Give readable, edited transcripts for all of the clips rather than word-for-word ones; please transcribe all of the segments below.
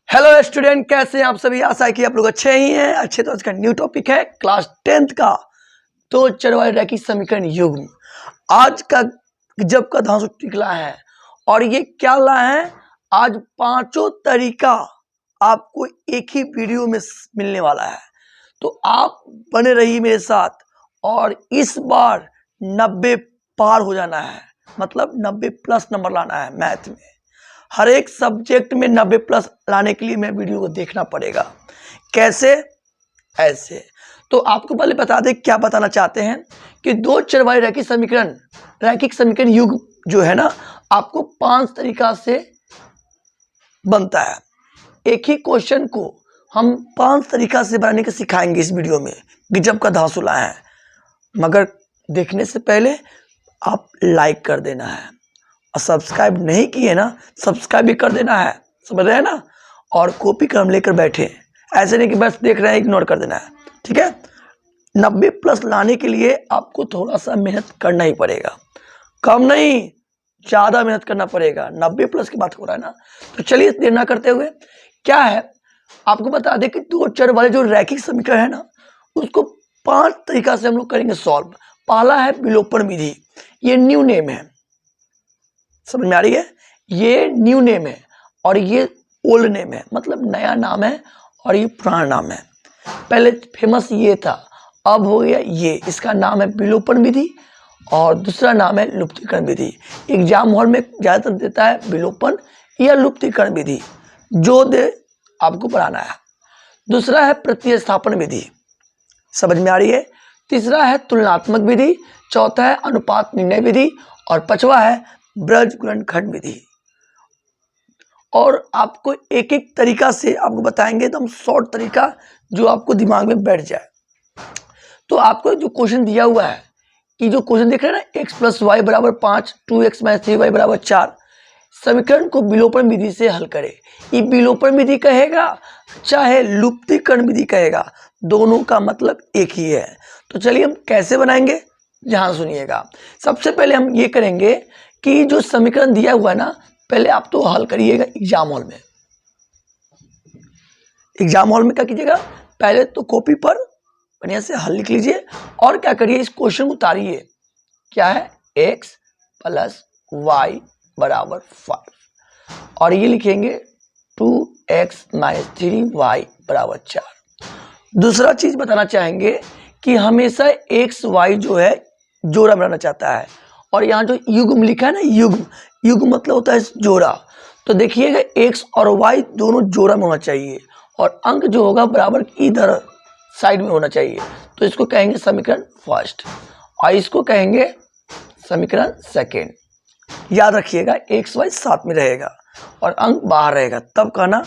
Hello student, कैसे हैं आप सभी। आशा है कि आप लोग अच्छे ही हैं। अच्छे तो आज का न्यू टॉपिक है क्लास 10th का दो चर वाले रैखिक समीकरण युग्म। आज का गजब का धांसू निकला है और ये क्या ला है, आज पांचों तरीका आपको एक ही वीडियो में मिलने वाला है। तो आप बने रहिए मेरे साथ और इस बार 90 पार हो जाना है, मतलब 90 प्लस नंबर लाना है। मैथ में हर एक सब्जेक्ट में 90 प्लस लाने के लिए मैं वीडियो को देखना पड़ेगा। कैसे? ऐसे। तो आपको पहले बता दें क्या बताना चाहते हैं कि दो चर वाले रैखिक समीकरण युग्म जो है ना, आपको 5 तरीका से बनता है। एक ही क्वेश्चन को हम 5 तरीका से बनाने के सिखाएंगे इस वीडियो में। गजब का धांसू है, मगर देखने से पहले आप लाइक कर देना है और सब्सक्राइब नहीं किए ना, सब्सक्राइब भी कर देना है, समझ रहे हैं ना। और कॉपी कलम लेकर बैठे, ऐसे नहीं कि बस देख रहे हैं इग्नोर कर देना है, ठीक है। 90 प्लस लाने के लिए आपको थोड़ा सा मेहनत करना ही पड़ेगा, कम नहीं ज़्यादा मेहनत करना पड़ेगा। 90 प्लस की बात हो रहा है ना। तो चलिए देर ना करते हुए क्या है, आपको बता दें कि दो चर वाले जो रैखिक समीकरण है ना, उसको 5 तरीका से हम लोग करेंगे सॉल्व। पहला है विलोपन विधि, ये न्यू नेम है, समझ में आ रही है। ये न्यू नेम है और ये ओल्ड नेम है, मतलब नया नाम है और ये पुराना नाम है। पहले फेमस ये था, अब हो गया ये। इसका नाम है विलोपन विधि और दूसरा नाम है लुप्तीकरण विधि। एग्जाम हॉल में ज़्यादातर देता है विलोपन या लुप्तीकरण विधि, जो दे आपको पढ़ाना है। दूसरा है प्रतिस्थापन विधि, समझ में आ रही है। तीसरा है तुलनात्मक विधि। चौथा है अनुपात निर्णय विधि और पांचवा है ब्रज गुणनखंड विधि। और आपको एक एक तरीका से आपको बताएंगे, एकदम शॉर्ट तरीका जो आपको दिमाग में बैठ जाए। तो आपको जो क्वेश्चन दिया हुआ है, कि जो क्वेश्चन देख रहे हैं ना, x + y = 5, 2x - 3y = 4, समीकरण को विलोपन विधि से हल करें। ये विलोपन विधि कहेगा चाहे लुप्तीकरण विधि कहेगा, दोनों का मतलब एक ही है। तो चलिए हम कैसे बनाएंगे, ध्यान सुनिएगा। सबसे पहले हम ये करेंगे कि जो समीकरण दिया हुआ है ना, पहले आप तो हल करिएगा एग्जाम हॉल में। एग्जाम हॉल में क्या कीजिएगा, पहले तो कॉपी पर बढ़िया से हल लिख लीजिए और क्या करिए, इस क्वेश्चन को उतारिए। क्या है, x + y = 5 और ये लिखेंगे 2x - 3y = 4। दूसरा चीज बताना चाहेंगे कि हमेशा x y जो है जोड़ा बनाना चाहता है, और यहाँ जो युग्म लिखा है ना, युग्म मतलब होता है जोड़ा। तो देखिएगा x और y दोनों जोड़ा में होना चाहिए और अंक जो होगा बराबर इधर साइड में होना चाहिए। तो इसको कहेंगे समीकरण फर्स्ट और इसको कहेंगे समीकरण सेकेंड। याद रखिएगा x y साथ में रहेगा और अंक बाहर रहेगा, तब कहना।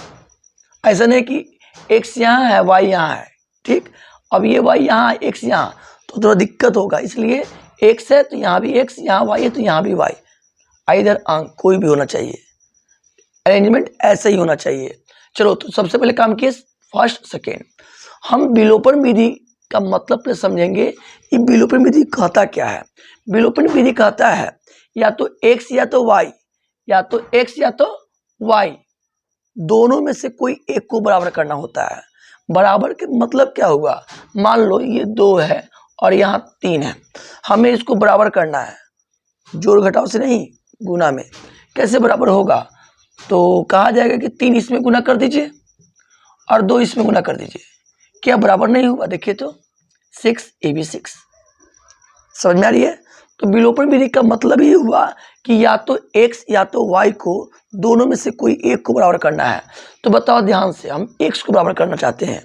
ऐसा नहीं कि x यहाँ है y यहाँ है, ठीक। अब ये y यहाँ x यहाँ, तो थोड़ा दिक्कत होगा, इसलिए x है तो यहाँ भी x, यहाँ y है तो यहाँ भी y। इधर अंक कोई भी होना चाहिए, अरेंजमेंट ऐसा ही होना चाहिए। चलो तो सबसे पहले काम किए फर्स्ट सेकेंड। हम विलोपन विधि का मतलब तो समझेंगे। ये विलोपन विधि कहता क्या है। विलोपन विधि कहता है या तो x या तो y, या तो x या तो y, दोनों में से कोई एक को बराबर करना होता है। बराबर के मतलब क्या होगा, मान लो ये 2 है और यहाँ 3 है, हमें इसको बराबर करना है, जोड़ घटाव से नहीं, गुना में। कैसे बराबर होगा, तो कहा जाएगा कि 3 इसमें गुना कर दीजिए और 2 इसमें गुना कर दीजिए। क्या बराबर नहीं हुआ, देखिए तो 6 ये भी 6, समझ में आ रही है। तो विलोपन विधि का मतलब ये हुआ कि या तो x या तो y को दोनों में से कोई एक को बराबर करना है। तो बताओ ध्यान से, हम x को बराबर करना चाहते हैं।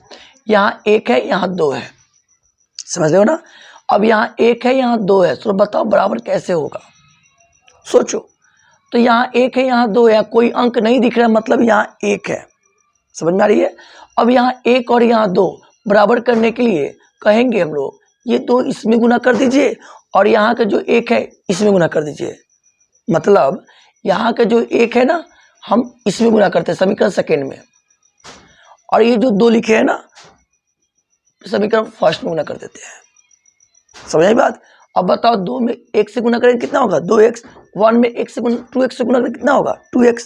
यहाँ 1 है, यहाँ 2 है, समझ रहे हो ना। अब यहाँ 1 है, यहाँ 2 है, तो बताओ बराबर कैसे होगा, सोचो। तो यहाँ 1 है, यहाँ 2 है, कोई अंक नहीं दिख रहा है, मतलब यहाँ 1 है, समझ में आ रही है। अब यहाँ 1 और यहाँ 2 बराबर करने के लिए कहेंगे हम लोग, ये 2 इसमें गुना कर दीजिए और यहाँ का जो 1 है इसमें गुना कर दीजिए। मतलब यहाँ का जो 1 है ना, हम इसमें गुना करते हैं समीकरण सेकेंड में, और ये जो 2 लिखे हैं ना, समीकरण फर्स्ट में गुना कर देते हैं। समझ आई बात। अब बताओ 2 में 1 से गुना करेंगे कितना होगा, 2x। 1 में 1 से गुना 2x से गुना करेंगे कितना होगा, 2x।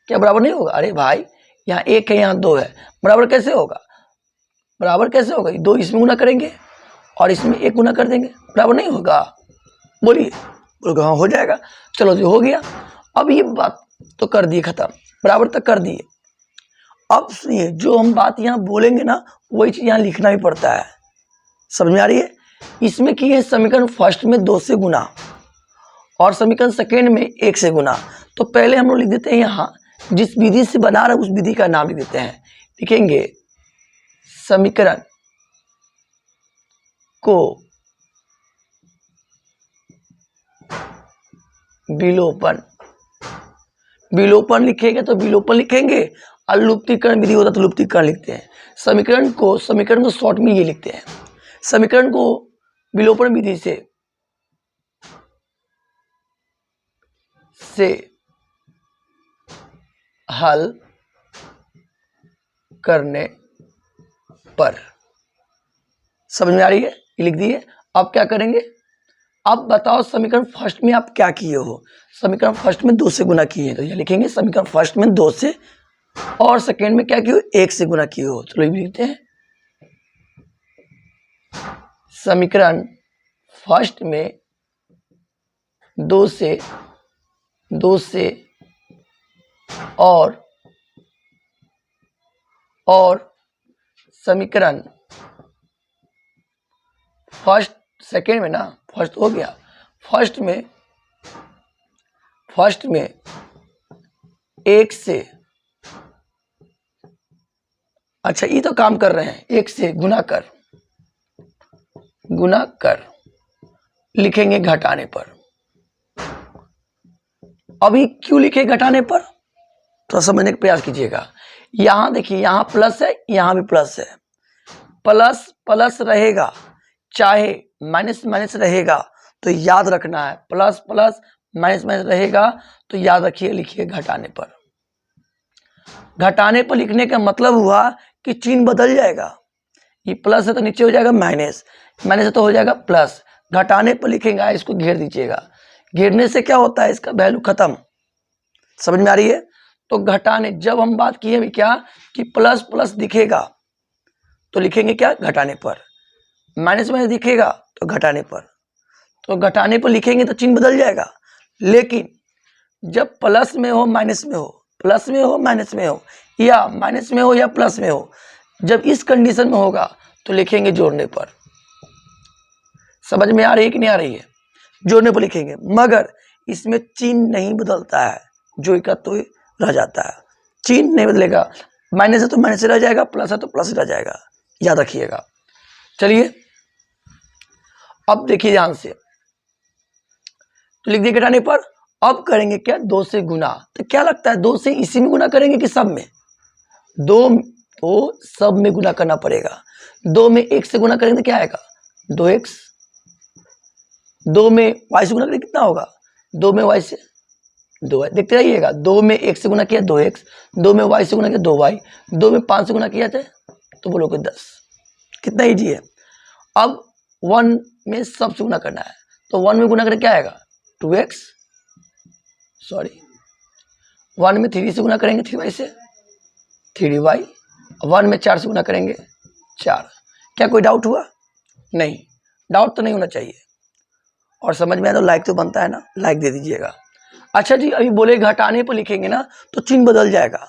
क्या बराबर नहीं होगा, अरे भाई यहाँ 1 है, यहाँ 2 है, बराबर कैसे होगा? बराबर कैसे होगा? 2 इसमें गुना करेंगे और इसमें 1 गुना कर देंगे, बराबर नहीं होगा? बोलिए, बोलोगे हाँ हो जाएगा। चलो जी हो गया। अब ये बात तो कर दिए खत्म, बराबर तक कर दिए। अब सुनिए, जो हम बात यहाँ बोलेंगे ना वही चीज यहाँ लिखना भी पड़ता है। समझ में आ रही है? इसमें की है समीकरण फर्स्ट में 2 से गुना और समीकरण सेकेंड में 1 से गुना। तो पहले हम लोग लिख देते हैं यहाँ जिस विधि से बना रहे उस विधि का नाम लिख देते हैं। लिखेंगे समीकरण को विलोपन, विलोपन लिखेंगे तो विलोपन लिखेंगे और लुप्तीकरण विधि होता तो लुप्तीकरण लिखते हैं। समीकरण को शॉर्ट में ये लिखते हैं, समीकरण को विलोपन विधि से हल करने पर। समझ में आ रही है? ये लिख दिए। अब क्या करेंगे? अब बताओ समीकरण फर्स्ट में आप क्या किए हो? समीकरण फर्स्ट में 2 से गुना किए, तो ये लिखेंगे समीकरण फर्स्ट में 2 से और सेकेंड में क्या किए हो? 1 से गुना किए हो। चलो ये भी लिखते हैं, समीकरण फर्स्ट में 2 से और समीकरण फर्स्ट सेकेंड में ना, फर्स्ट हो गया, फर्स्ट में 1 से, अच्छा ये तो काम कर रहे हैं, 1 से गुना कर लिखेंगे घटाने पर। अभी क्यों लिखे घटाने पर? तो समझने का प्रयास कीजिएगा। यहां देखिए, यहां प्लस है, यहां भी प्लस है, प्लस प्लस रहेगा चाहे माइनस माइनस रहेगा, तो याद रखना है प्लस प्लस माइनस माइनस रहेगा तो याद रखिए, लिखिए घटाने पर। घटाने पर लिखने का मतलब हुआ कि चिन्ह बदल जाएगा। ये प्लस है तो नीचे हो जाएगा माइनस, माइनस है तो हो जाएगा प्लस। घटाने पर लिखेंगे, इसको घेर दीजिएगा। घेरने से क्या होता है? इसका वैल्यू खत्म। समझ में आ रही है? तो घटाने, जब हम बात किए अभी क्या कि प्लस प्लस दिखेगा तो लिखेंगे क्या? घटाने पर। माइनस माइनस दिखेगा तो घटाने पर। तो घटाने पर लिखेंगे तो चिन्ह बदल जाएगा। लेकिन जब प्लस में हो माइनस में हो, प्लस में हो माइनस में हो, या माइनस में हो या प्लस में हो, जब इस कंडीशन में होगा तो लिखेंगे जोड़ने पर। समझ में आ रही है कि नहीं आ रही है? जोड़ने पर लिखेंगे, मगर इसमें चिन्ह नहीं बदलता है, जो का तो रह जाता है, चिन्ह नहीं बदलेगा। माइनस है तो माइनस रह जाएगा, प्लस है तो प्लस रह जाएगा, याद रखिएगा। चलिए अब देखिए ध्यान से, तो लिख दिए घटाने पर। अब करेंगे क्या? 2 से गुना। तो क्या लगता है 2 से इसी में गुना करेंगे कि सब में? 2 तो सब में गुना करना पड़ेगा। 2 में 1 से गुना करेंगे तो क्या आएगा? 2x। 2 में y से गुना करेंगे कितना होगा? 2 में y से 2y। देखते रहिएगा, 2 में 1 से गुना किया 2x, 2 में y से गुना किया 2y, 2 में 5 से गुना किया जाए तो बोलोगे 10। कितना ईजी है। अब 1 में सब से गुना करना है, तो 1 में गुना करके क्या आएगा? 2x, सॉरी 1 में 3 से गुना करेंगे 3y से 3y, 1 में 4 से गुना करेंगे 4। क्या कोई डाउट हुआ? नहीं, डाउट तो नहीं होना चाहिए। और समझ में आया तो लाइक तो बनता है ना, लाइक दे दीजिएगा। अच्छा जी, अभी बोले घटाने पर लिखेंगे ना तो चिन्ह बदल जाएगा।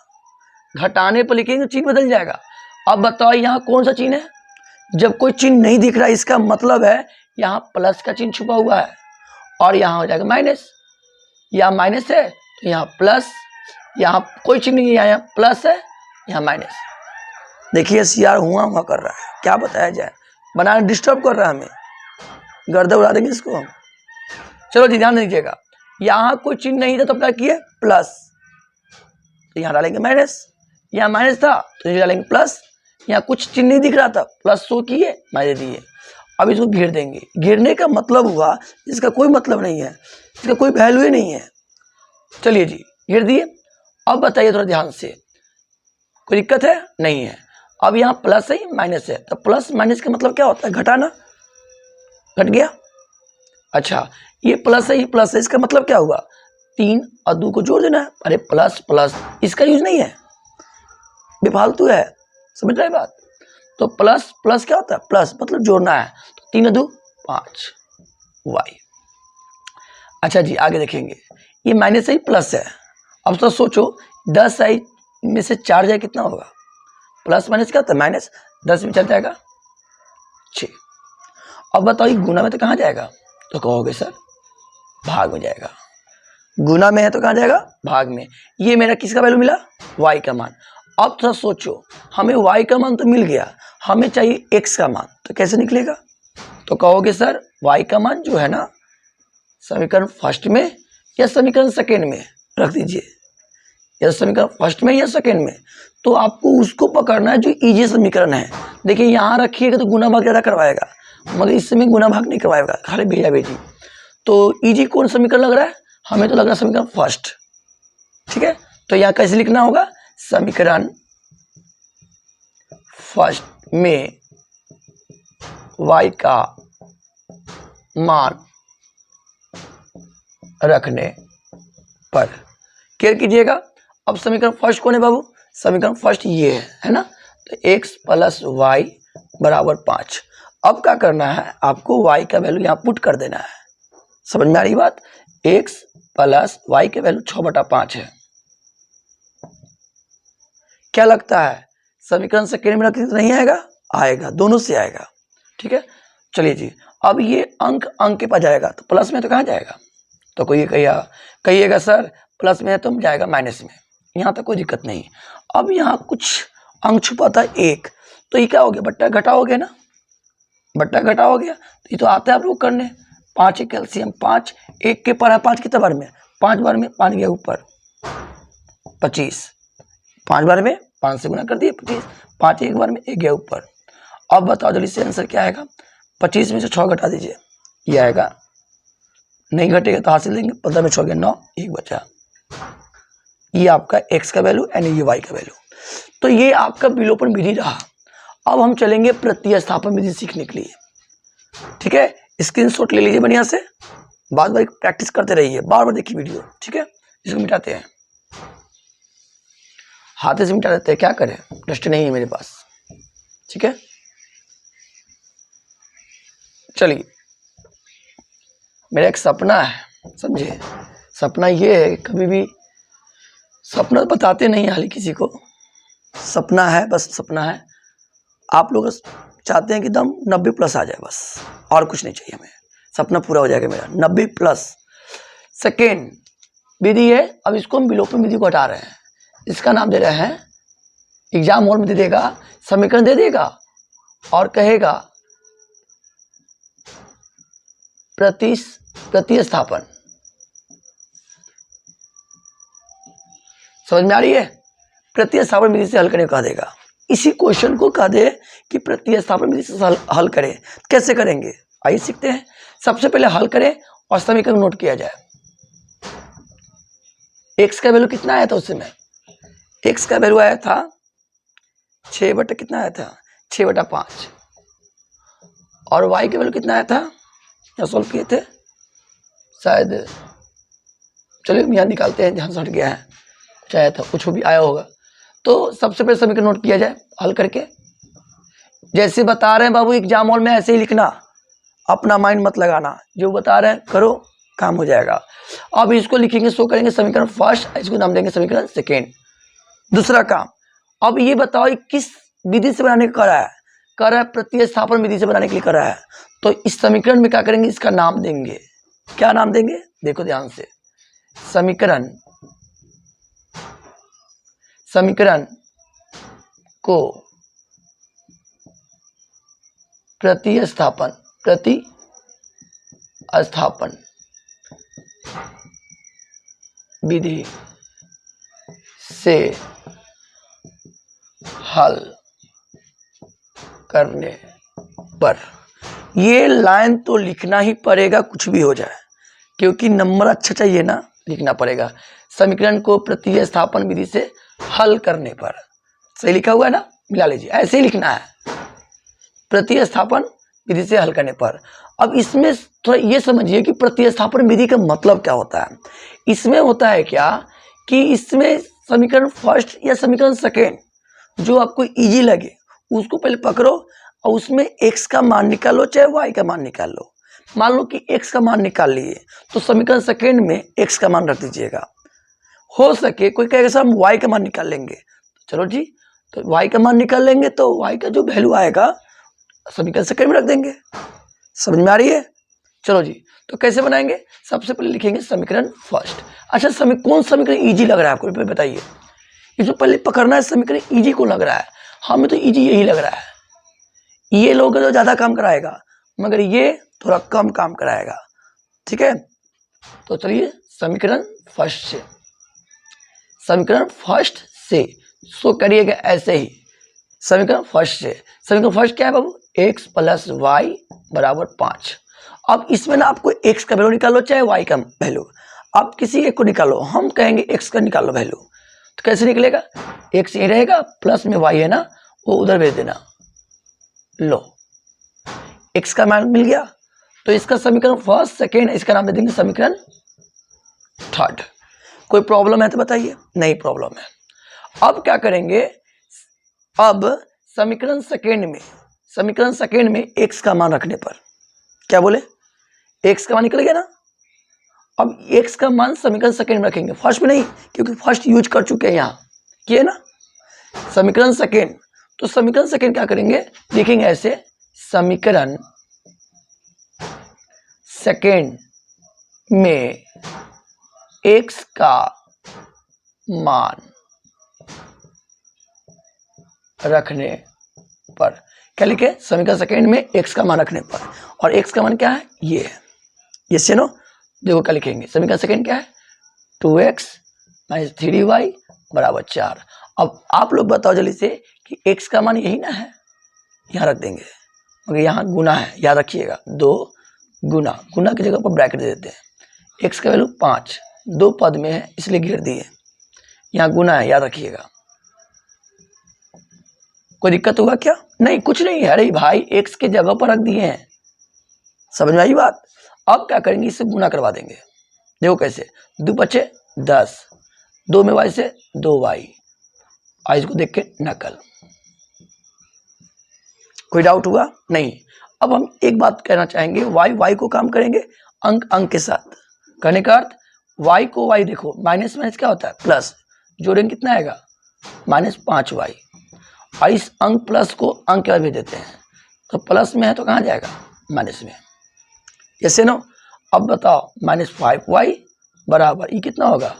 घटाने पर लिखेंगे तो चिन्ह बदल जाएगा। अब बताओ यहाँ कौन सा चिन्ह है? जब कोई चिन्ह नहीं दिख रहा है, इसका मतलब है यहाँ प्लस का चिन्ह छुपा हुआ है और यहाँ हो जाएगा माइनस। यहाँ माइनस है तो यहाँ प्लस, यहाँ कोई चिन्ह नहीं है, यहाँ प्लस है, यहाँ माइनस। देखिए सीआर हुआ कर रहा है, क्या बताया जाए, बनाने डिस्टर्ब कर रहा है हमें, गर्दा उड़ा देंगे इसको हम। चलो जी ध्यान दीजिएगा, यहाँ कोई चिन्ह नहीं था तो क्या किए? प्लस, तो यहाँ डालेंगे माइनस, यहाँ माइनस था तो यहाँ डालेंगे प्लस, यहाँ कुछ चिन्ह नहीं दिख रहा था, प्लस शो किए, माइनस दिए। अब इसको घेर देंगे। घेरने का मतलब हुआ इसका कोई मतलब नहीं है, इसका कोई वैल्यू ही नहीं है। चलिए जी घेर दिए। अब बताइए थोड़ा ध्यान से, कोई दिक्कत है? नहीं है। अब यहाँ प्लस है माइनस है, तो प्लस माइनस का मतलब क्या होता है? घटाना। घट गया। अच्छा ये प्लस है, ये प्लस है, इसका मतलब क्या हुआ? 3 और 2 को जोड़ देना है। अरे प्लस प्लस इसका यूज नहीं है, बेफालतू है, समझ रहे बात। तो प्लस प्लस क्या होता है, प्लस मतलब जोड़ना है, तो 3 2 5 y। अच्छा जी आगे देखेंगे, ये माइनस है प्लस है। अब तो सोचो 10 आई में से 4 जाए कितना होगा, प्लस माइनस क्या होता है माइनस, 10 में चल जाएगा 6। अब बताओ ये गुना में तो कहाँ जाएगा, तो कहोगे सर भाग में जाएगा। गुना में है तो कहाँ जाएगा, भाग में। ये मेरा किसका वैल्यू मिला, y का मान। अब थोड़ा सोचो, हमें y का मान तो मिल गया, हमें चाहिए x का मान, तो कैसे निकलेगा, तो कहोगे सर y का मान जो है ना समीकरण फर्स्ट में या समीकरण सेकेंड में रख दीजिए, या समीकरण फर्स्ट में या सेकेंड में। तो आपको उसको पकड़ना है जो इजी समीकरण है। देखिए यहाँ रखिएगा तो गुना भाग ज़्यादा करवाएगा, मगर इस समय गुना भाग नहीं करवाएगा, खाली भैया बेटी। तो इजी कौन समीकरण लग रहा है, हमें तो लग रहा है समीकरण फर्स्ट, ठीक है। तो यहाँ कैसे लिखना होगा, समीकरण फर्स्ट में y का मान रखने पर, क्लियर कीजिएगा। अब समीकरण फर्स्ट कौन है बाबू, समीकरण फर्स्ट ये है ना, तो x प्लस वाई बराबर 5। अब क्या करना है, आपको y का वैल्यू यहाँ पुट कर देना है, समझ में आ रही बात। x प्लस वाई के वैल्यू 6/5 है। क्या लगता है समीकरण सेकेंड में रखते तो नहीं आएगा, आएगा, दोनों से आएगा, ठीक है। चलिए जी, अब ये अंक अंक के पास जाएगा तो प्लस में तो कहाँ जाएगा, तो कोई कहिएगा सर प्लस में है तो जाएगा माइनस में, यहाँ तक कोई दिक्कत नहीं। अब यहाँ कुछ अंक छुपा था 1, तो ये क्या हो गया, बट्टा घटा हो गया ना, बट्टा घटा हो गया, तो ये तो आता है आप लोग करने। 5 कैल्शियम 5, 1 के पर है 5 कितने बार में, 5 बार में, 5 गया ऊपर 25, 5 बार में 5 से गुना कर दिए 25, 5 एक बार में 1 गया ऊपर। अब बताओ जल्दी से आंसर क्या आएगा, 25 में से 6 घटा दीजिए, ये आएगा, नहीं घटेगा तो हासिल देंगे, 15 में 6 गया 9, 1 बचा। ये आपका x का वैल्यू यानी ये y का वैल्यू। तो ये आपका विलोपन विधि रहा। अब हम चलेंगे प्रतिस्थापन विधि सीखने के लिए, ठीक है। स्क्रीनशॉट ले लीजिए बढ़िया से, बार बार प्रैक्टिस करते रहिए, बार बार देखिए वीडियो, ठीक है। इसको मिटाते हैं, हाथ से मिटा देते हैं, क्या करें, डस्टर नहीं है मेरे पास, ठीक है। चलिए, मेरा एक सपना है, समझे, सपना ये है, कभी भी सपना बताते नहीं हाल किसी को, सपना है, बस सपना है। आप लोग चाहते हैं कि दम 90 प्लस आ जाए, बस और कुछ नहीं चाहिए हमें, सपना पूरा हो जाएगा मेरा। 90 प्लस सेकेंड विधि है। अब इसको हम विलोपन विधि को हटा रहे हैं, इसका नाम दे रहे हैं, एग्जाम हॉल में दे देगा, समीकरण दे देगा और कहेगा प्रतिस्थापन। समझ में आ रही है, प्रतिस्थापन विधि से हल करने को कह देगा। इसी क्वेश्चन को कह दे कि प्रतिस्थापन विधि से हल करें, कैसे करेंगे आइए सीखते हैं। सबसे पहले हल करें और समीकरण नोट किया जाए। x का वैल्यू कितना आया था उस समय, x का वैल्यू आया था 6 बटा कितना आया था, 6/5, और y का वैल्यू कितना आया था, या सॉल्व किए थे शायद, चलिए यहाँ निकालते हैं जहाँ से हट गया है, कुछ आया था, कुछ भी आया होगा। तो सबसे पहले समीकरण नोट किया जाए हल करके, जैसे बता रहे हैं बाबू एग्जाम हॉल में ऐसे ही लिखना, अपना माइंड मत लगाना, जो बता रहे हैं करो, काम हो जाएगा। अब इसको लिखेंगे, शो करेंगे समीकरण फर्स्ट, इसको नाम देंगे समीकरण सेकेंड। दूसरा काम, अब ये बताओ किस विधि से बनाने का कह रहा है, प्रतिस्थापन विधि से बनाने के लिए कर रहा है। तो इस समीकरण में क्या करेंगे, इसका नाम देंगे, क्या नाम देंगे, देखो ध्यान से, समीकरण को प्रतिस्थापन विधि से हल करने पर, ये लाइन तो लिखना ही पड़ेगा कुछ भी हो जाए, क्योंकि नंबर अच्छा चाहिए ना, लिखना पड़ेगा। समीकरण को प्रतिस्थापन विधि से हल करने पर, सही लिखा हुआ है ना, मिला लीजिए, ऐसे ही लिखना है, प्रतिस्थापन विधि से हल करने पर। अब इसमें थोड़ा ये समझिए कि प्रतिस्थापन विधि का मतलब क्या होता है। इसमें होता है क्या कि इसमें समीकरण फर्स्ट या समीकरण सेकेंड जो आपको इजी लगे उसको पहले पकड़ो और उसमें x का मान निकालो चाहे y का मान निकाल लो। मान लो कि x का मान निकाल लिए तो समीकरण सेकेंड में x का मान रख दीजिएगा। हो सके कोई कहेगा सर हम y का मान निकाल लेंगे, चलो जी, तो y का मान निकाल लेंगे तो y का जो वैल्यू आएगा समीकरण सेकेंड में रख देंगे। समझ में आ रही है? चलो जी, तो कैसे बनाएंगे? सबसे पहले लिखेंगे समीकरण फर्स्ट। अच्छा, कौन समीकरण इजी लग रहा है आपको बताइए? इसमें पहले पकड़ना है समीकरण इजी को लग रहा है। हमें तो इजी यही लग रहा है। ये लोग तो ज्यादा काम कराएगा मगर ये थोड़ा कम काम कराएगा। ठीक है, तो चलिए समीकरण फर्स्ट से सो करिएगा ऐसे ही। समीकरण फर्स्ट क्या है बाबू? x प्लस वाई बराबर 5। अब इसमें ना आपको x का वैल्यू निकालो चाहे y का वैल्यू, आप किसी एक को निकालो। हम कहेंगे x का निकालो वैल्यू, तो कैसे निकलेगा? x ये रहेगा, प्लस में y है ना, वो उधर भेज देना। लो, x का मान मिल गया। तो इसका समीकरण फर्स्ट सेकेंड, इसका नाम दे देंगे समीकरण थर्ड। कोई प्रॉब्लम है तो बताइए? नहीं प्रॉब्लम है। अब क्या करेंगे? अब समीकरण सेकेंड में x का मान रखने पर क्या बोले? x का मान निकल गया ना। अब x का मान समीकरण सेकेंड में रखेंगे, फर्स्ट में नहीं, क्योंकि फर्स्ट यूज कर चुके हैं, यहाँ किए ना समीकरण सेकेंड। तो समीकरण सेकेंड क्या करेंगे? लिखेंगे ऐसे, समीकरण सेकेंड में x का मान रखने पर क्या लिखे? समीकरण सेकेंड में x का मान रखने पर, और x का मान क्या है? ये है, ये से नो। देखो क्या लिखेंगे? समीकरण सेकेंड क्या है? 2x माइनस 3y बराबर 4। अब आप लोग बताओ जल्दी से कि x का मान यही ना है, यहाँ रख देंगे, मगर यहाँ गुना है, याद रखिएगा। 2 गुना की जगह पर ब्रैकेट दे देते हैं। x का वैल्यू 5, 2 पद में है इसलिए घेर दिए, यहाँ गुना है, याद रखिएगा। कोई दिक्कत होगा क्या? नहीं, कुछ नहीं है। अरे भाई x के जगह पर रख दिए हैं, समझ में आई बात? अब क्या करेंगे? इससे गुना करवा देंगे। देखो कैसे, 2 बचे 10, 2 में y से 2y, आज को देख के नकल। कोई डाउट हुआ? नहीं। अब हम एक बात कहना चाहेंगे, y को काम करेंगे अंक के साथ। कहने का अर्थ y को y, देखो माइनस माइनस क्या होता है? प्लस, जोड़ेंगे कितना आएगा? -5y। और इस अंक प्लस को अंक के बाद भेज देते हैं, तो प्लस में है तो कहाँ जाएगा? माइनस में। ऐसे नो। अब बताओ, -5y बराबर ये कितना होगा?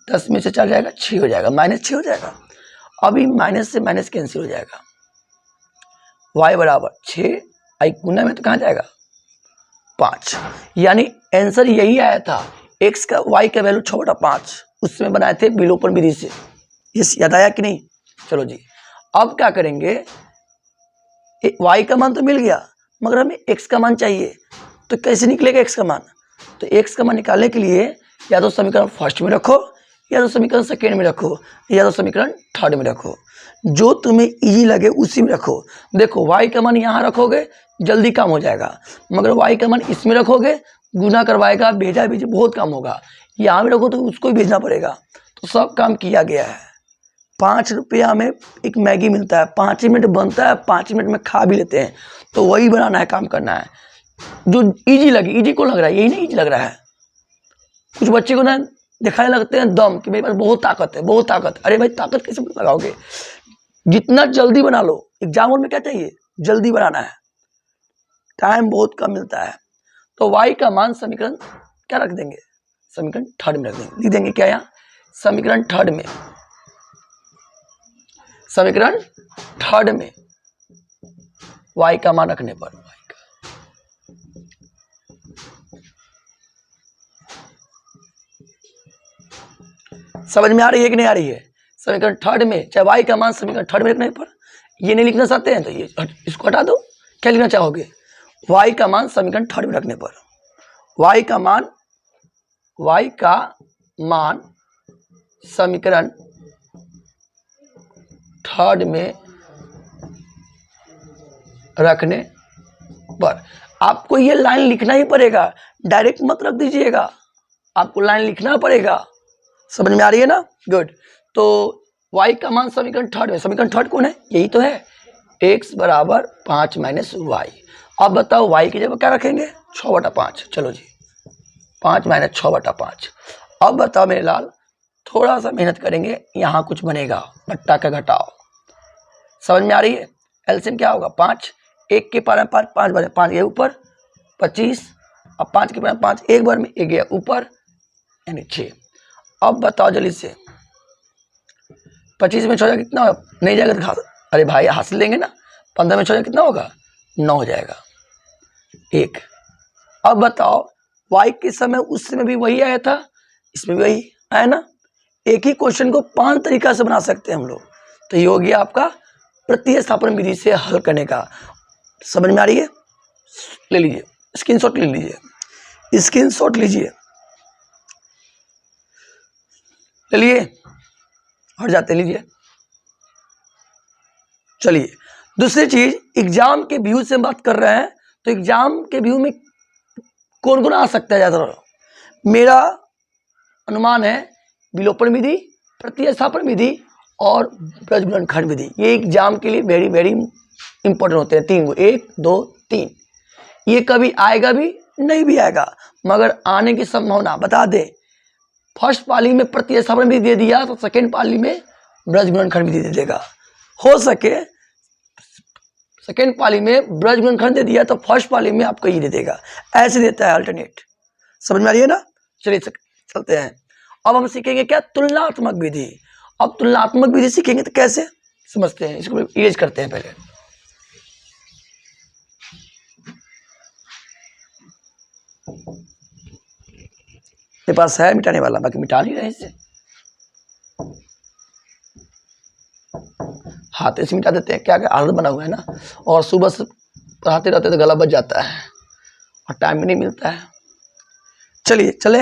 10 में से 4 जाएगा, 6 हो जाएगा, -6 हो जाएगा। अभी माइनस से माइनस कैंसिल हो जाएगा। y बराबर 6, आई गुना में तो कहाँ जाएगा? 5। यानी आंसर यही आया था। x का y का वैल्यू 6/5 उसमें बनाए थे विलोपन विधि से। ये याद आया कि नहीं? चलो जी, अब क्या करेंगे? y का मान तो मिल गया मगर हमें x का मान चाहिए, तो कैसे निकलेगा x का मान? तो x का मान निकालने के लिए या तो समीकरण फर्स्ट में रखो, या तो समीकरण सेकेंड में रखो, या तो समीकरण थर्ड में रखो, जो तुम्हें इजी लगे उसी में रखो। देखो y का मान यहाँ रखोगे जल्दी काम हो जाएगा, मगर y का मान इसमें रखोगे गुना करवाएगा, भेजा भेजे बहुत काम होगा। यहाँ में रखो तो उसको ही भेजना पड़ेगा। तो सब काम किया गया है। 5 रुपया में एक मैगी मिलता है, 5 मिनट बनता है, 5 मिनट में खा भी लेते हैं। तो वही बनाना है, काम करना है जो इजी लगे। इजी को लग रहा है, यही नहीं इजी लग रहा है। कुछ बच्चे को ना दिखाने लगते हैं दम कि मेरे पास बहुत ताकत है, बहुत ताकत। अरे भाई ताकत कैसे लगाओगे? जितना जल्दी बना लो। एग्जाम में क्या चाहिए? जल्दी बनाना है, टाइम बहुत कम मिलता है। तो y का मान समीकरण क्या रख देंगे? समीकरण थर्ड में रख देंगे। लिख देंगे क्या यहाँ? समीकरण थर्ड में y का मान रखने पर समझ में आ रही है कि नहीं आ रही है? समीकरण थर्ड में, चाहे y का मान समीकरण थर्ड में रखने पर। ये नहीं लिखना चाहते हैं तो ये इसको हटा दो। क्या लिखना चाहोगे? y का मान समीकरण थर्ड में रखने पर, y का मान समीकरण थर्ड में रखने पर आपको ये लाइन लिखना ही पड़ेगा, डायरेक्ट मत रख दीजिएगा, आपको लाइन लिखना पड़ेगा। समझ में आ रही है ना? गुड। तो y का मान समीकरण थर्ड में, समीकरण थर्ड कौन है, यही तो है, x बराबर 5 माइनस वाई। अब बताओ y की जगह क्या रखेंगे, 6/5, चलो जी 5 माइनस 6/5। अब बताओ मेरे लाल, थोड़ा सा मेहनत करेंगे, यहाँ कुछ बनेगा, बट्टा का घटाओ, समझ में आ रही है। एलसीएम क्या होगा, 5, 1 के पावर में 5, 5 बार 5 गया ऊपर 25, अब 5 के पावर में 5 एक बार में 1 गया ऊपर यानी 6। अब बताओ जल्दी से, 25 में 6 कितना होगा, नहीं जाएगा तो अरे भाई हासिल लेंगे ना, 15 में 6 कितना होगा, 9 हो जाएगा 1। अब बताओ y के समय उस समय भी वही आया था, इसमें भी वही आया ना। एक ही क्वेश्चन को 5 तरीका से बना सकते हैं हम लोग। तो ये हो गया आपका प्रतिस्थापन विधि से हल करने का। समझ में आ रही है, ले लीजिए स्क्रीनशॉट ले लीजिए, स्क्रीनशॉट लीजिए, ले लिए, हट जाते लीजिए। चलिए दूसरी चीज, एग्जाम के व्यू से बात कर रहे हैं, तो एग्जाम के व्यू में कौन कौन आ सकता है ज्यादा, मेरा अनुमान है विलोपन विधि, प्रतिस्थापन विधि और ब्रजगुणनखंड विधि। ये एग्जाम के लिए वेरी वेरी इंपॉर्टेंट होते हैं, 3 1 2 3। ये कभी आएगा भी नहीं भी आएगा, मगर आने की संभावना बता दे। फर्स्ट पाली में प्रतिस्थापन विधि दे दिया तो सेकेंड पाली में ब्रजगुणनखंड विधि दे देगा। हो सके सेकेंड पाली में ब्रजगुणनखंड दे दिया तो फर्स्ट पाली में आपको ये दे देगा, ऐसे देता है अल्टरनेट। समझ में आ रही है ना। चलिए चलते हैं। अब हम सीखेंगे क्या, तुलनात्मक विधि। अब तुलनात्मक विधि सीखेंगे तो कैसे समझते हैं, इसको इरेज करते हैं पहले। मेरे पास है मिटाने वाला, बाकी मिटा नहीं रहे इसे, हाथ से मिटा देते हैं, क्या क्या आदत बना हुआ है ना। और सुबह से पढ़ाते रहते तो गला बच जाता है और टाइम भी नहीं मिलता है। चलिए चले,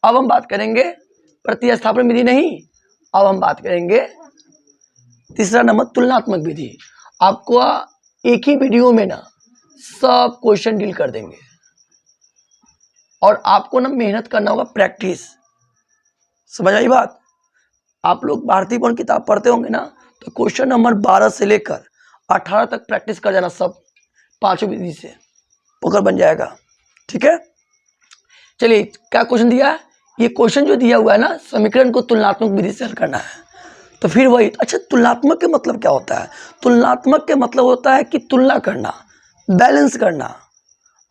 अब हम बात करेंगे प्रतिस्थापन विधि नहीं, अब हम बात करेंगे तीसरा नंबर तुलनात्मक विधि। आपको एक ही वीडियो में ना सब क्वेश्चन डील कर देंगे और आपको ना मेहनत करना होगा, प्रैक्टिस। समझ आई बात। आप लोग भारतीय बोर्ड किताब पढ़ते होंगे ना, तो क्वेश्चन नंबर 12 से लेकर 18 तक प्रैक्टिस कर जाना, सब पांचों विधि से पकड़ बन जाएगा। ठीक है, चलिए क्या क्वेश्चन दिया है, ये क्वेश्चन जो दिया हुआ है ना, समीकरण को तुलनात्मक विधि से हल करना है। तो फिर वही, अच्छा तुलनात्मक के मतलब क्या होता है, तुलनात्मक के मतलब होता है कि तुलना करना, बैलेंस करना।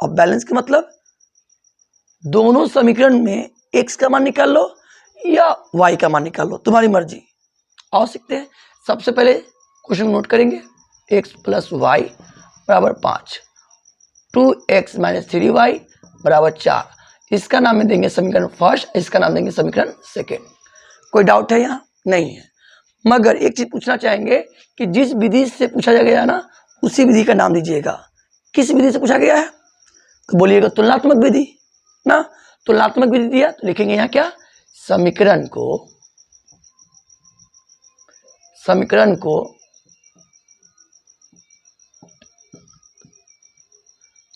और बैलेंस के मतलब दोनों समीकरण में x का मान निकाल लो या y का मान निकाल लो, तुम्हारी मर्जी। आओ सीखते हैं। सबसे पहले क्वेश्चन नोट करेंगे, x + y = 5, 2x - 3y = 4। इसका नाम देंगे समीकरण फर्स्ट, इसका नाम देंगे समीकरण सेकेंड। कोई डाउट है यहाँ, नहीं है। मगर एक चीज पूछना चाहेंगे कि जिस विधि से पूछा गया ना, उसी विधि का नाम दीजिएगा। किस विधि से पूछा गया है तो बोलिएगा तुलनात्मक विधि ना। तुलनात्मक विधि दिया तो लिखेंगे यहाँ क्या, समीकरण को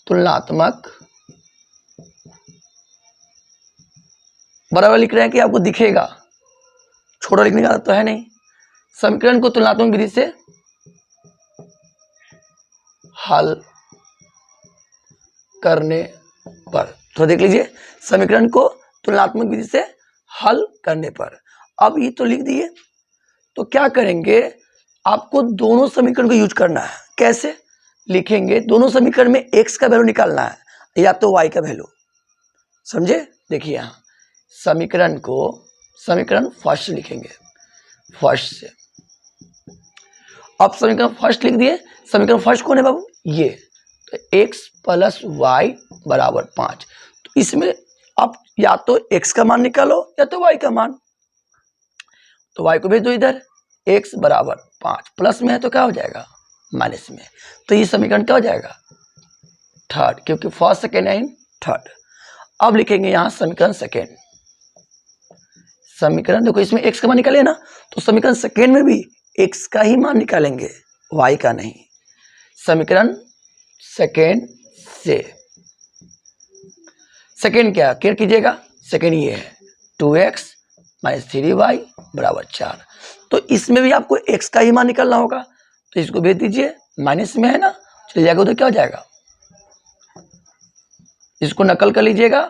तुलनात्मक, बराबर लिख रहे हैं कि आपको दिखेगा, छोटा लिखने का तो है नहीं। समीकरण को तुलनात्मक विधि से हल करने पर, तो देख लीजिए समीकरण को तुलनात्मक विधि से हल करने पर। अब ये तो लिख दिए, तो क्या करेंगे, आपको दोनों समीकरण को यूज करना है। कैसे लिखेंगे, दोनों समीकरण में x का वैल्यू निकालना है या तो y का वैल्यू। समझे, देखिए यहाँ समीकरण फर्स्ट लिखेंगे, फर्स्ट से। अब समीकरण फर्स्ट लिख दिए, समीकरण फर्स्ट कौन है बाबू, ये, तो x + y = 5। तो इसमें आप या तो x का मान निकालो या तो y का मान, तो y को भेज दो इधर, x = 5, प्लस में है तो क्या हो जाएगा, माइनस में। तो ये समीकरण क्या हो जाएगा, थर्ड, क्योंकि फर्स्ट सेकेंड है थर्ड। अब लिखेंगे यहाँ समीकरण सेकेंड। समीकरण देखो इसमें x का मान निकाले ना, तो समीकरण सेकेंड में भी x का ही मान निकालेंगे, y का नहीं। समीकरण सेकेंड से, सेकेंड क्या केयर कीजिएगा, सेकेंड ये है 2x - 3y बराबर 4। तो इसमें भी आपको x का ही मान निकालना होगा, तो इसको भेज दीजिए, माइनस में है ना, चले जाएगा उधर, क्या हो जाएगा, इसको नकल कर लीजिएगा,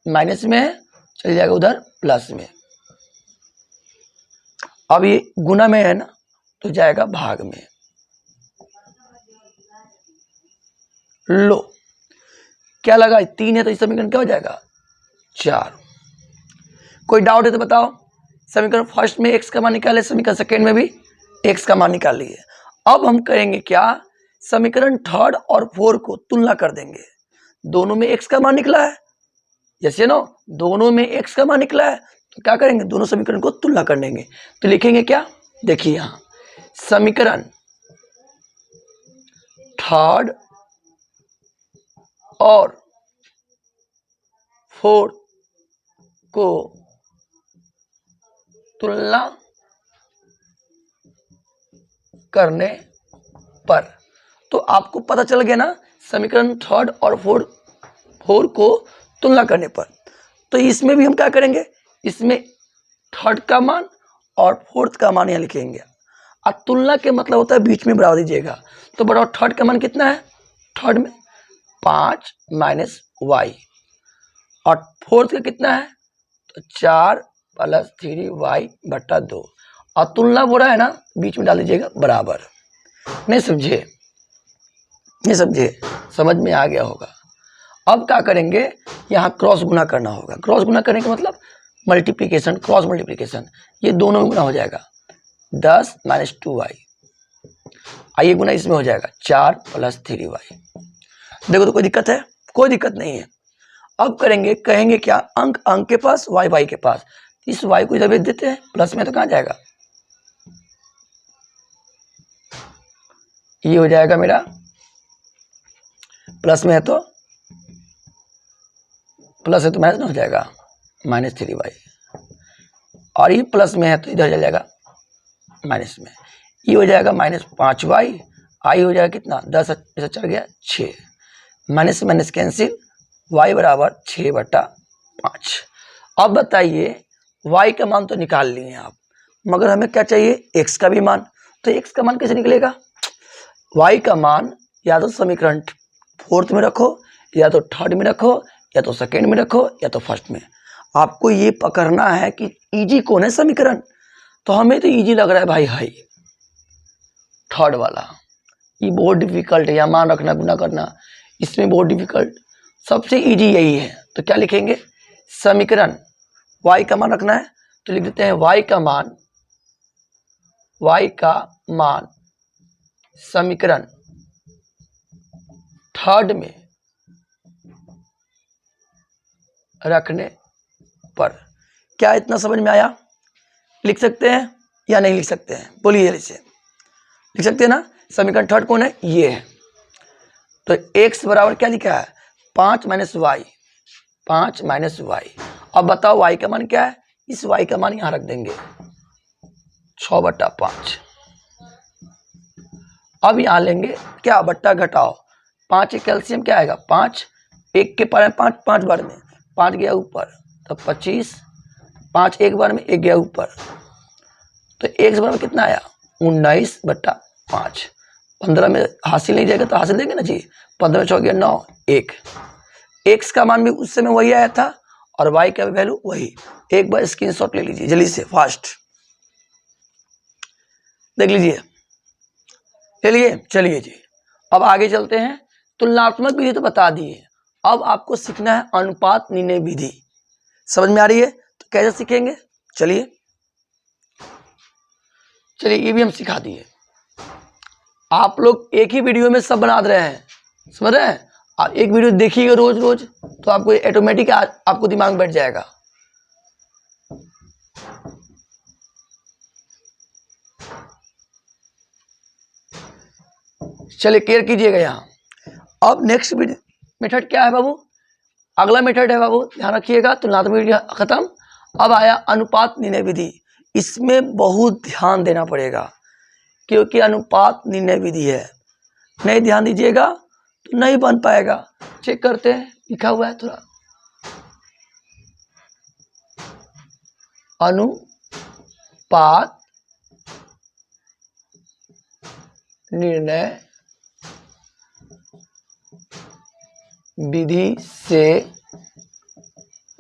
माइनस में है, चले जाएगा उधर प्लस में। अब ये गुना में है ना, तो जाएगा भाग में। लो क्या लगा, 3 है तो इस समीकरण क्या हो जाएगा, 4। कोई डाउट है तो बताओ। समीकरण फर्स्ट में x का मान निकाले, समीकरण सेकेंड में भी x का मान निकाल लिए। अब हम करेंगे क्या, समीकरण थर्ड और फोर्थ को तुलना कर देंगे। दोनों में x का मान निकला है, यस या नो, दोनों में x का मान निकला है, तो क्या करेंगे, दोनों समीकरण को तुलना कर लेंगे। तो लिखेंगे क्या, देखिए यहां समीकरण थर्ड और फोर्थ को तुलना करने पर, तो आपको पता चल गया ना, समीकरण थर्ड और फोर्थ को तुलना करने पर। तो इसमें भी हम क्या करेंगे, इसमें थर्ड का मान और फोर्थ का मान यहाँ लिखेंगे। अब तुलना के मतलब होता है बीच में बराबर दीजिएगा। तो बराबर थर्ड का मान कितना है, थर्ड में 5 माइनस वाई, और फोर्थ का कितना है, तो 4 प्लस 3y बट्टा 2, और तुलना बोला है ना, बीच में डाल दीजिएगा बराबर। नहीं समझे, नहीं समझे, समझ में आ गया होगा। अब क्या करेंगे, यहाँ क्रॉस गुना करना होगा। क्रॉस गुना करने का मतलब मल्टीप्लिकेशन, क्रॉस मल्टीप्लिकेशन, ये दोनों में गुना हो जाएगा, 10 माइनस 2y, आइए गुना इसमें हो जाएगा 4 प्लस 3y। देखो तो कोई दिक्कत है, कोई दिक्कत नहीं है। अब करेंगे, कहेंगे क्या, अंक अंक के पास, वाई वाई के पास, इस y को इधर भेज देते हैं, प्लस में तो कहाँ जाएगा, ये हो जाएगा मेरा, प्लस में है तो प्लस है तो माइनस हो जाएगा, माइनस 3y, और ये प्लस में है तो इधर चल जाएगा माइनस में, ये हो जाएगा माइनस 5y, आई हो जाएगा कितना, 10 ऐसा चढ़ गया 6, माइनस माइनस कैंसिल, y बराबर 6/5। अब बताइए, y का मान तो निकाल लिए आप, मगर हमें क्या चाहिए, x का भी मान। तो x का मान कैसे निकलेगा, y का मान या तो समीकरण फोर्थ में रखो, या तो थर्ड में रखो, या तो सेकेंड में रखो, या तो फर्स्ट में। आपको ये पकड़ना है कि इजी कौन है समीकरण। तो हमें तो इजी लग रहा है भाई, हाई थर्ड वाला, ये बहुत डिफिकल्ट है, या मान रखना गुना करना, इसमें बहुत डिफिकल्ट, सबसे इजी यही है। तो क्या लिखेंगे, समीकरण y का मान रखना है, तो लिख देते हैं y का मान समीकरण थर्ड में रखने पर। क्या इतना समझ में आया, लिख सकते हैं या नहीं लिख सकते हैं, बोलिए, इसे लिख सकते हैं ना। समीकरण थर्ड कौन है, ये है। तो x बराबर क्या लिखा है, 5 माइनस वाई, 5 माइनस वाई। अब बताओ y का मान क्या है, इस y का मान यहां रख देंगे 6/5। अब यहां लेंगे क्या, बट्टा घटाओ, 5 कैल्शियम क्या आएगा, 5, 1 के पार में 5, 5 बार में 5 गया ऊपर, तो 25, 5 एक बार में 1 गया ऊपर, तो x बराबर कितना आया, 19/5। 15 में हासिल नहीं जाएगा तो हासिल देंगे ना जी, 15 में 4 गया 9, 1। x का मान भी उस समय वही आया था, और y का वैल्यू वही। एक बार स्क्रीनशॉट ले लीजिए जल्दी से, फास्ट देख लीजिए, चलिए चलिए जी। अब आगे चलते हैं, तुलनात्मक विधि तो बता दिए, अब आपको सीखना है अनुपात निर्णय विधि। समझ में आ रही है, तो कैसे सीखेंगे, चलिए चलिए, ये भी हम सिखा दिए। आप लोग एक ही वीडियो में सब बना रहे हैं, समझ रहे हैं। आप एक वीडियो देखिएगा रोज रोज, तो आपको ऑटोमेटिक आपको दिमाग में बैठ जाएगा। चलिए क्लियर कीजिएगा यहाँ। अब नेक्स्ट मेथड क्या है बाबू, अगला मेथड है बाबू, ध्यान रखिएगा। तुलनात्मक विधि खत्म, अब आया अनुपात निर्णय विधि। इसमें बहुत ध्यान देना पड़ेगा, क्योंकि अनुपात निर्णय विधि है, नहीं ध्यान दीजिएगा तो नहीं बन पाएगा। चेक करते हैं, लिखा हुआ है थोड़ा, अनुपात अनुपात निर्णय विधि से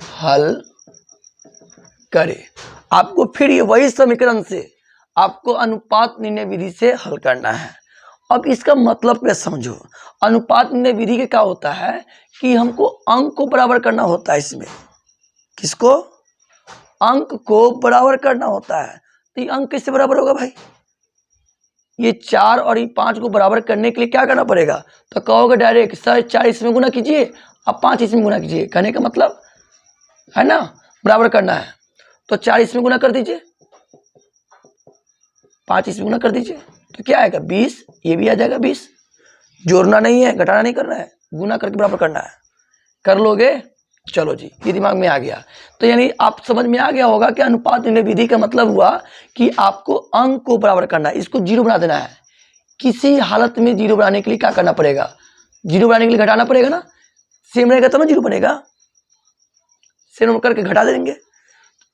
हल करें। आपको फिर ये वही समीकरण से आपको अनुपात निर्णय विधि से हल करना है। अब इसका मतलब क्या समझो। अनुपात निर्णय विधि के क्या होता है कि हमको अंक को बराबर करना होता है। इसमें किसको? अंक को बराबर करना होता है। तो ये अंक किससे बराबर होगा भाई? ये 4 और ये 5 को बराबर करने के लिए क्या करना पड़ेगा? तो कहोगे डायरेक्ट सर 4 इसमें गुना कीजिए और 5 इसमें गुना कीजिए। कहने का मतलब है ना, बराबर करना है। तो 4 इसमें गुना कर दीजिए, 5 इसमें गुना कर दीजिए, तो क्या आएगा? 20। ये भी आ जाएगा 20। जोड़ना नहीं है, घटाना नहीं करना है, गुना करके बराबर करना है। कर लोगे? चलो जी, ये दिमाग में आ गया। तो यानी आप समझ में आ गया होगा कि अनुपात निर्णय विधि का मतलब हुआ कि आपको अंक को बराबर करना है, इसको जीरो बना देना है। किसी हालत में जीरो बनाने के लिए क्या करना पड़ेगा? जीरो बनाने के लिए घटाना पड़ेगा ना। सेम रहेगा तब ना जीरो बनेगा। सेम करके घटा देंगे।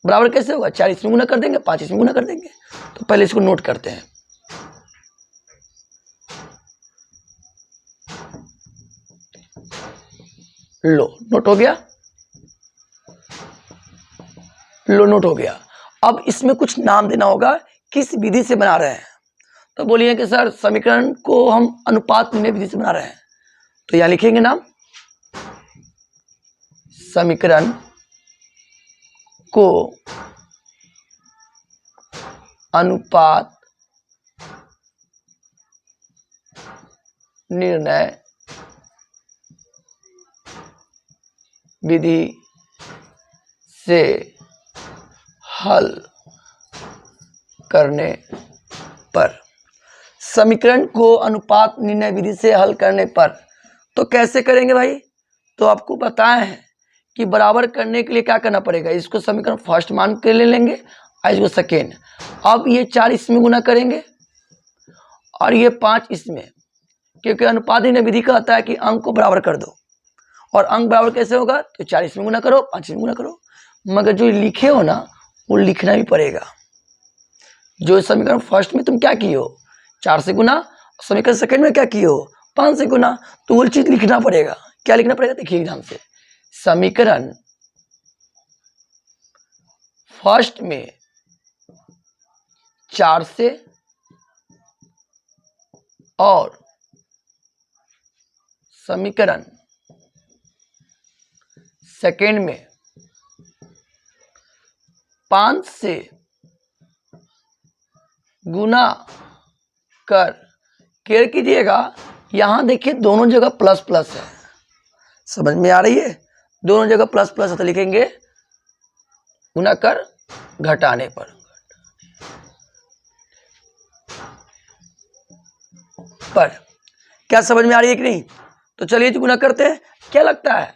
बराबर कैसे होगा? 4 इसमें गुना कर देंगे, 5 इसमें गुना कर देंगे। तो पहले इसको नोट करते हैं। लो नोट हो गया, लो नोट हो गया। अब इसमें कुछ नाम देना होगा, किस विधि से बना रहे हैं। तो बोलिए कि सर समीकरण को हम अनुपात निर्णय विधि से बना रहे हैं, तो यहां लिखेंगे नाम समीकरण को अनुपात निर्णय विधि से हल करने पर। समीकरण को अनुपात निर्णय विधि से हल करने पर तो कैसे करेंगे भाई? तो आपको बताए हैं कि बराबर करने के लिए क्या करना पड़ेगा। इसको समीकरण फर्स्ट मान के ले लेंगे और इसको सेकेंड। अब ये 4 इसमें गुना करेंगे और ये 5 इसमें, क्योंकि अनुपात निर्णय विधि का आता है कि अंक को बराबर कर दो। और अंक बराबर कैसे होगा? तो 4 इसमें गुना करो, 5 इसमें गुना करो। मगर जो लिखे हो ना वो लिखना भी पड़ेगा। जो समीकरण फर्स्ट में तुम क्या किए हो 4 से गुना, समीकरण सेकंड में क्या किए हो 5 से गुना, तो वो चीज लिखना पड़ेगा। क्या लिखना पड़ेगा? देखिए एग्जाम से, समीकरण फर्स्ट में 4 से और समीकरण सेकेंड में 5 से गुना कर केयर कीजिएगा। यहां देखिए दोनों जगह प्लस प्लस है, समझ में आ रही है? दोनों जगह प्लस प्लस है, तो लिखेंगे गुना कर घटाने पर। क्या समझ में आ रही है कि नहीं? तो चलिए जी गुना करते हैं। क्या लगता है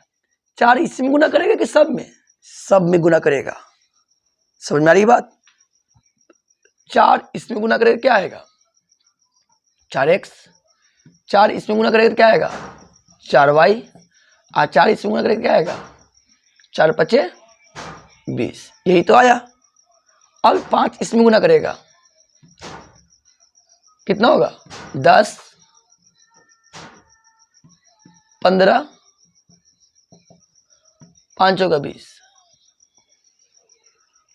4 इसमें गुना करेगा कि सब में? सब में गुना करेगा। समझ में आ रही बात? 4 इसमें गुना करेगा क्या आएगा? 4x। 4 इसमें गुना करेगा क्या आएगा? 4y। और 4 इसमें गुना करेगा क्या आएगा? 4 पचे 20। यही तो आया। अब 5 इसमें गुना करेगा कितना होगा? 10 15 5 का 20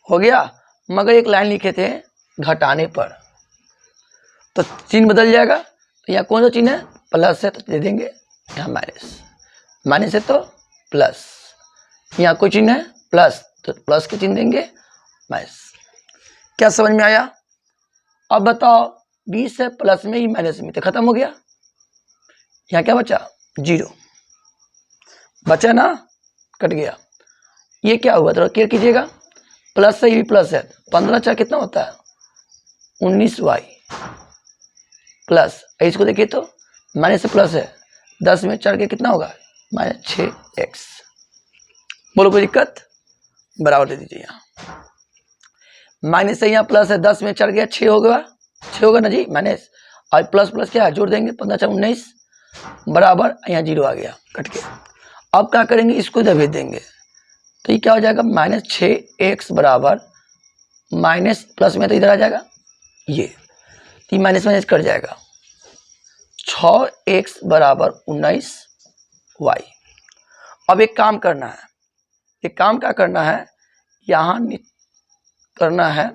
हो गया। मगर एक लाइन लिखे थे घटाने पर, तो चिन्ह बदल जाएगा। तो यहाँ कौन सा चिन्ह है? प्लस है तो दे देंगे, यहाँ माइनस। माइनस है तो प्लस। यहाँ कोई चिन्ह है प्लस, तो प्लस के चिन्ह देंगे, माइनस। क्या समझ में आया? अब बताओ 20 है प्लस में ही माइनस में, तो खत्म हो गया। यहाँ क्या बचा? 0 बचा ना, कट गया। ये क्या हुआ? थोड़ा केयर कीजिएगा। प्लस से ये भी प्लस है, 15 4 कितना होता है? 19y प्लस, इसको देखिए तो माइनस से प्लस है, 10 में 4 के कितना होगा? -6x। बोलो कोई दिक्कत? बराबर दे दीजिए। यहाँ माइनस से यहाँ प्लस है, 10 में 4 गया 6 होगा, 6 होगा ना जी, माइनस। और प्लस प्लस क्या है? जोड़ देंगे, 15 4 19 बराबर, यहाँ 0 आ गया, कट गया। अब क्या करेंगे? इसको इधर भेज देंगे, तो ये क्या हो जाएगा? -6x बराबर माइनस प्लस में तो इधर आ जाएगा, ये 3 माइनस माइनस कट जाएगा। 6x बराबर 19y। अब एक काम करना है, एक काम क्या करना है, यहाँ करना है,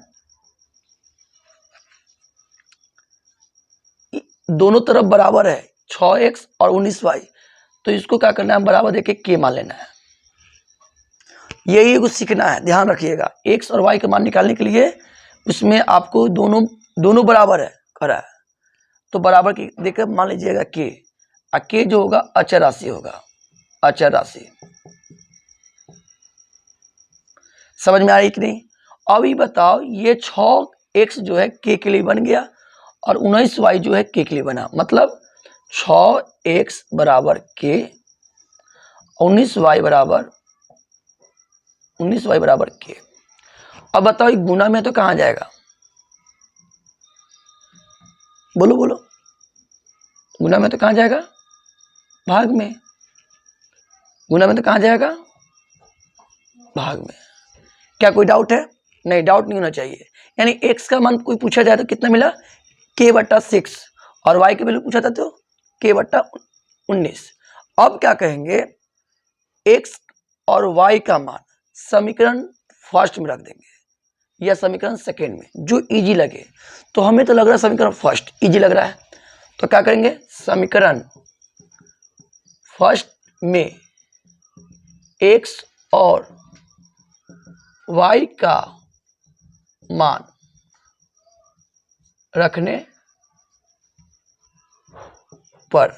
दोनों तरफ बराबर है 6x और 19y, तो इसको क्या करना है, बराबर देके k मान लेना है। यही कुछ सीखना है, ध्यान रखिएगा। x और y का मान निकालने के लिए उसमें आपको दोनों बराबर है करा है, तो बराबर की देकर मान लीजिएगा k, और k जो होगा अचर राशि होगा, अचर राशि। समझ में आ रही कि नहीं? अभी बताओ, ये 6x जो है k के लिए बन गया और 19y जो है k के लिए बना, मतलब 6x बराबर k, 19y बराबर k। अब बताओ गुना में तो कहाँ जाएगा, बोलो बोलो, गुना में तो कहाँ जाएगा, भाग में। गुना में तो कहाँ जाएगा, भाग में। क्या कोई डाउट है? नहीं, डाउट नहीं होना चाहिए। यानी x का मान कोई पूछा जाए तो कितना मिला, k/6, और y की वैल्यू पूछा था तो k/19। अब क्या कहेंगे, x और y का मान समीकरण फर्स्ट में रख देंगे या समीकरण सेकेंड में, जो इजी लगे। तो हमें तो लग रहा है समीकरण फर्स्ट इजी लग रहा है, तो क्या करेंगे, समीकरण फर्स्ट में x और y का मान रखने पर,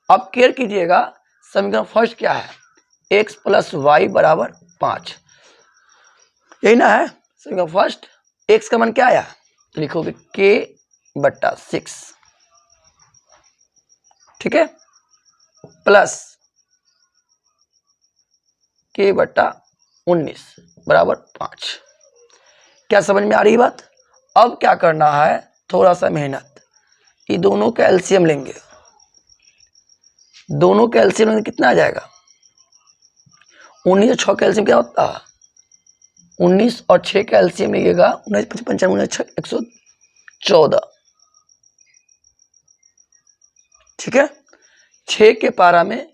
अब केयर कीजिएगा, समीकरण फर्स्ट क्या है, x + y बराबर 5, यही ना है समीकरण फर्स्ट। x का मान क्या आया, तो लिखोगे k/6, ठीक है, प्लस k/19 बराबर 5। क्या समझ में आ रही बात? अब क्या करना है, थोड़ा सा मेहनत, ये दोनों का एलसीएम लेंगे। दोनों का एलसीएम लेंगे कितना आ जाएगा, 19 और 6 का एलसीएम क्या होता है, 19 और 6 का एलसीएम लीजिएगा, 19 × 5 = 114, ठीक है। 6 के पारा में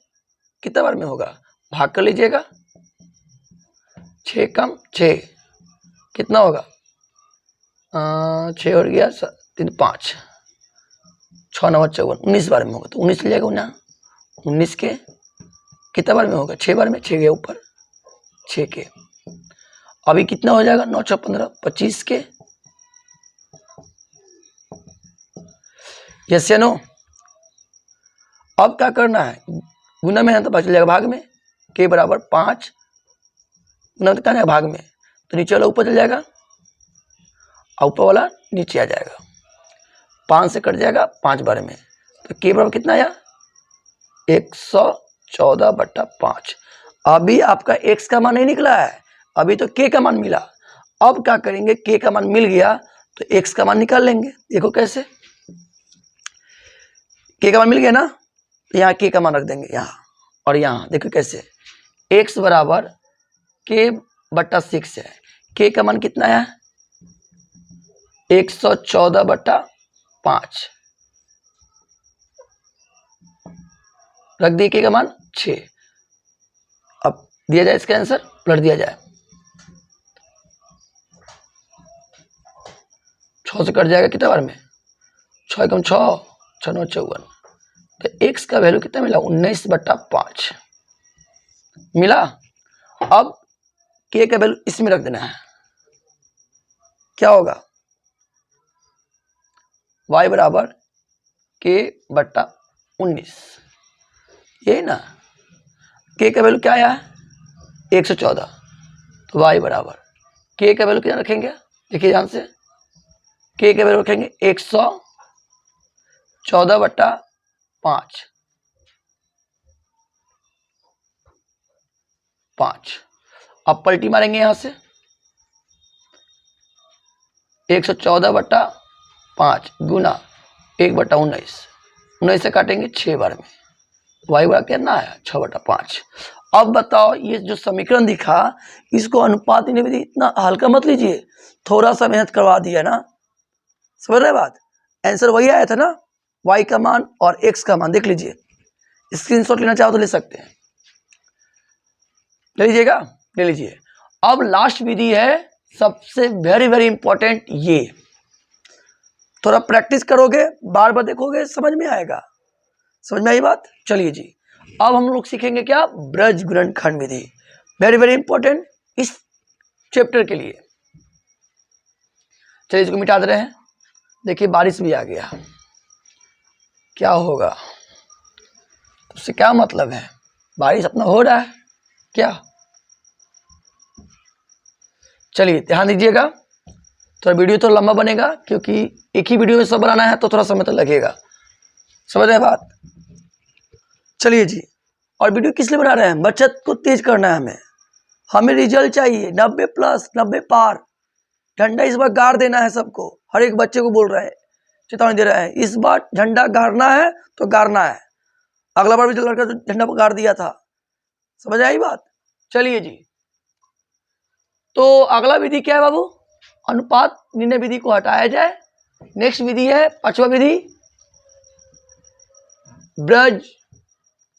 कितना बार में होगा, भाग कर लीजिएगा, 6 कम 6 कितना होगा, 6 और गया 3 5, 6 9 54, 19 बार में होगा, तो 19 ले जाएगा ना, 19 के कितना बार में होगा, 6 बार में, 6 गया ऊपर, 6 के अभी कितना हो जाएगा, 9 × 15 25 के, यस या नो। अब क्या करना है, गुना में है तो बच जाएगा भाग में, k बराबर 5, गुना तो कहाँ भाग में, तो नीचे वाला ऊपर चल जाएगा और ऊपर वाला नीचे आ जाएगा, 5 से कट जाएगा 5 बार में, तो k बराबर कितना आया, 114/5। अभी आपका x का मान नहीं निकला है, अभी तो k का मान मिला। अब क्या करेंगे, k का मान मिल गया तो x का मान निकाल लेंगे। देखो कैसे, k का मान मिल गया ना, तो यहाँ k का मान रख देंगे यहाँ, और यहाँ देखो कैसे, x बराबर k/6 है, k का मान कितना है, 114/5, रख दिए k का मान 6। अब दिया जाए इसका आंसर, पलट दिया जाए, 6 से कट जाएगा कितना बार में, 6 कम 6, 6 9 54, तो x का वैल्यू कितना मिला, 19/5 मिला। अब k का वैल्यू इसमें रख देना है, क्या होगा, y बराबर k/19, यही ना, k का वैल्यू क्या आया है, 114, तो y बराबर k का वैल्यू क्या रखेंगे, देखिए ध्यान से, k का वैल्यू रखेंगे 114/5, 5। अब पलटी मारेंगे यहां से, 114/5 गुना 1/19, 19 से काटेंगे 6 बार में, y बराबर कितना आया, 6/5। अब बताओ ये जो समीकरण दिखा इसको अनुपात निर्णय विधि इतना हल्का मत लीजिए, थोड़ा सा मेहनत करवा दिया ना, समझ रहे बात। आंसर वही आया था ना, y का मान और x का मान, देख लीजिए, स्क्रीनशॉट लेना चाहो तो ले सकते हैं, ले लीजिएगा, ले लीजिए। अब लास्ट विधि है सबसे वेरी वेरी इंपॉर्टेंट, ये थोड़ा प्रैक्टिस करोगे, बार बार देखोगे, समझ में आएगा, समझ में आई बात। चलिए जी, अब हम लोग सीखेंगे क्या, ब्रज गुणनखंड विधि, वेरी वेरी इंपॉर्टेंट इस चैप्टर के लिए। चलिए इसको मिटा दे रहे हैं। देखिए बारिश भी आ गया, क्या होगा, उससे क्या मतलब है, बारिश अपना हो रहा है क्या। चलिए ध्यान दीजिएगा, थोड़ा वीडियो तो लंबा बनेगा क्योंकि एक ही वीडियो में सब बनाना है तो थोड़ा समय तो लगेगा, समझ रहे बात। चलिए जी, और वीडियो किस लिए बना रहे हैं, बचत को तेज करना है हमें रिजल्ट चाहिए 90 प्लस 90 पार। झंडा इस बार गाड़ देना है सबको, हर एक बच्चे को बोल रहे हैं, चेतावनी दे रहे हैं, इस बार झंडा गाड़ना है तो गाड़ना है। अगला बार भी जो लड़का झंडा गाड़ दिया था, समझ आई बात। चलिए जी, तो अगला विधि क्या है बाबू, अनुपात निर्णय विधि को हटाया जाए। नेक्स्ट विधि है पांचवा विधि, ब्रज,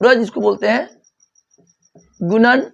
ब्रज इसको बोलते हैं गुणन